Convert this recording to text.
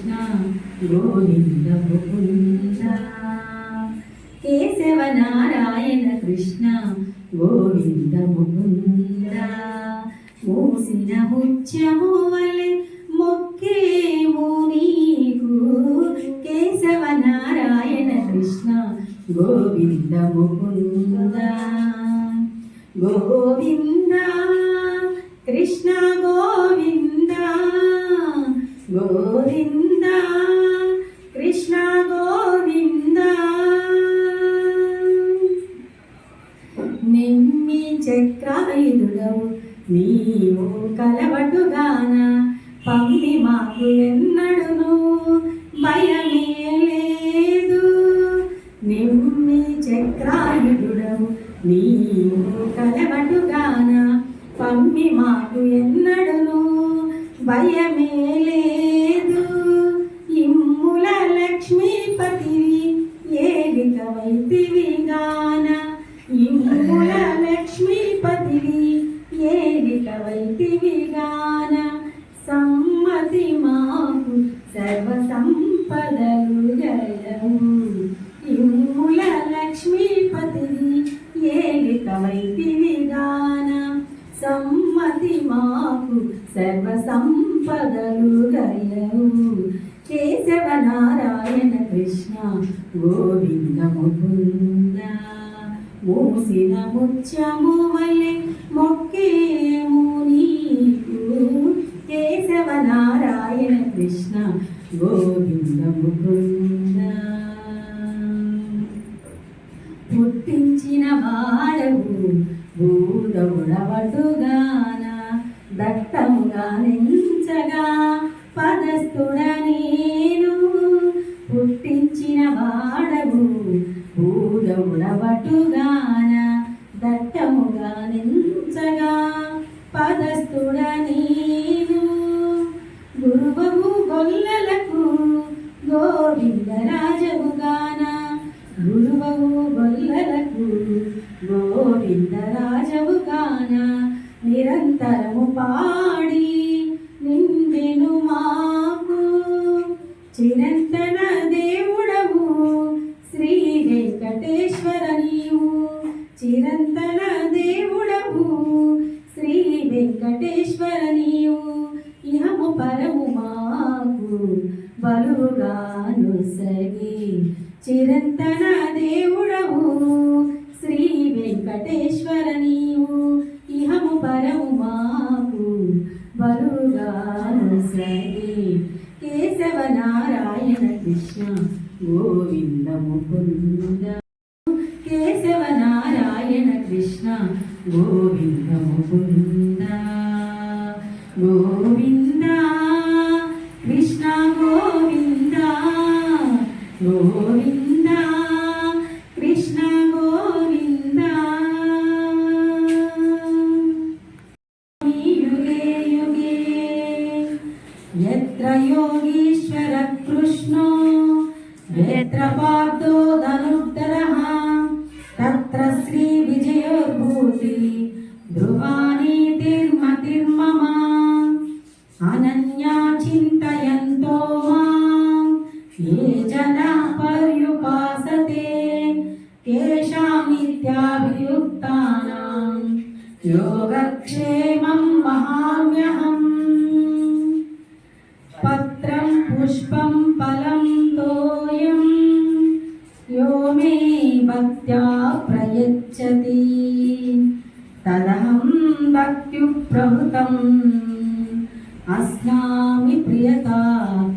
కృష్ణ గోవింద ముకుంద కేశవ నారాయణ కృష్ణ గోవింద ముకుంద మూసిన ముత్యము వలె మొక్కేము నీకు కేశవ నారాయణ కృష్ణ గోవింద ముకుంద గోవింద కృష్ణ గోవింద గోవింద కృష్ణ గోవింద నిమ్మి చక్రాయుధుడవు నీవు కలవటుగాన పంపి మాకు ఎన్నడును భయమే లేదు నిమ్మి చక్రాయుధుడవు నీవు కలవటుగాన పంపి మాకు ఎన్నడును భయమే లేదు ఇమ్ముల లక్ష్మీపతివి ఏలికవైతివి గాన ఇమ్ముల లక్ష్మీపతివి ఏలికవైతివి గాన సమ్మతి మాకు సర్వ సంపదలు జయము ఇమ్ముల లక్ష్మీపతివి ఏలికవైతివి గాన సమ్మతి మాకు సర్వ సంపదలు గయవు కేశవ నారాయణ కృష్ణ గోవింద ముకుంద మూసిన ముత్యము వలె మొక్కేము నీకు కేశవ నారాయణ కృష్ణ గోవింద ముకుంద పుట్టించిన వాడవు భూతముడవటుగాన దట్టముగా నించగా పదస్థుడ నేను పుట్టించిన వాడవు భూతముడవటుగాన దట్టముగా నించగా పదస్థుడ నేను గురువము గొల్లలకు గోవిందరాజవుగాన గురువము గొల్లలకు గోవిందరాజవుగాన నిరంతరము పాడి నిండెను మాకు చిరంతన దేవుడవు శ్రీ వెంకటేశ్వర నీవు చిరంతన దేవుడవు శ్రీ వెంకటేశ్వర నీవు ఇహము పరము మాకు బలుగాను సగి చిరంతన దేవుడవు శ్రీ వెంకటేశ్వర నీవు ఇహము పరము మాకు బలుగాను సగి కేశవ నారాయణ కృష్ణ గోవింద ముకుంద కేశవ నారాయణ కృష్ణ గోవింద ముకుంద గోవింద కృష్ణ గోవింద గోవింద కృష్ణ గోవింద యుగే యుగే యత్ర యోగీశ్వర కృష్ణో యత్ర పార్థో ధనుర్ధరః తత్ర శ్రీ విజయోర్భూతి ధ్రువానీతిర్మతిర్మమ అనన్యా చింతయంతో మాం ఏ జనా పర్యుపాసతే కేషామిత్యాభియుక్తానాం యోగక్షేమం వహామ్యహం పత్రం పుష్పం ఫలం తోయం యో మే భక్త్యా ప్రయచ్చతి తదహం భక్త్యుప్రహృతం అస్నామి ప్రియతాం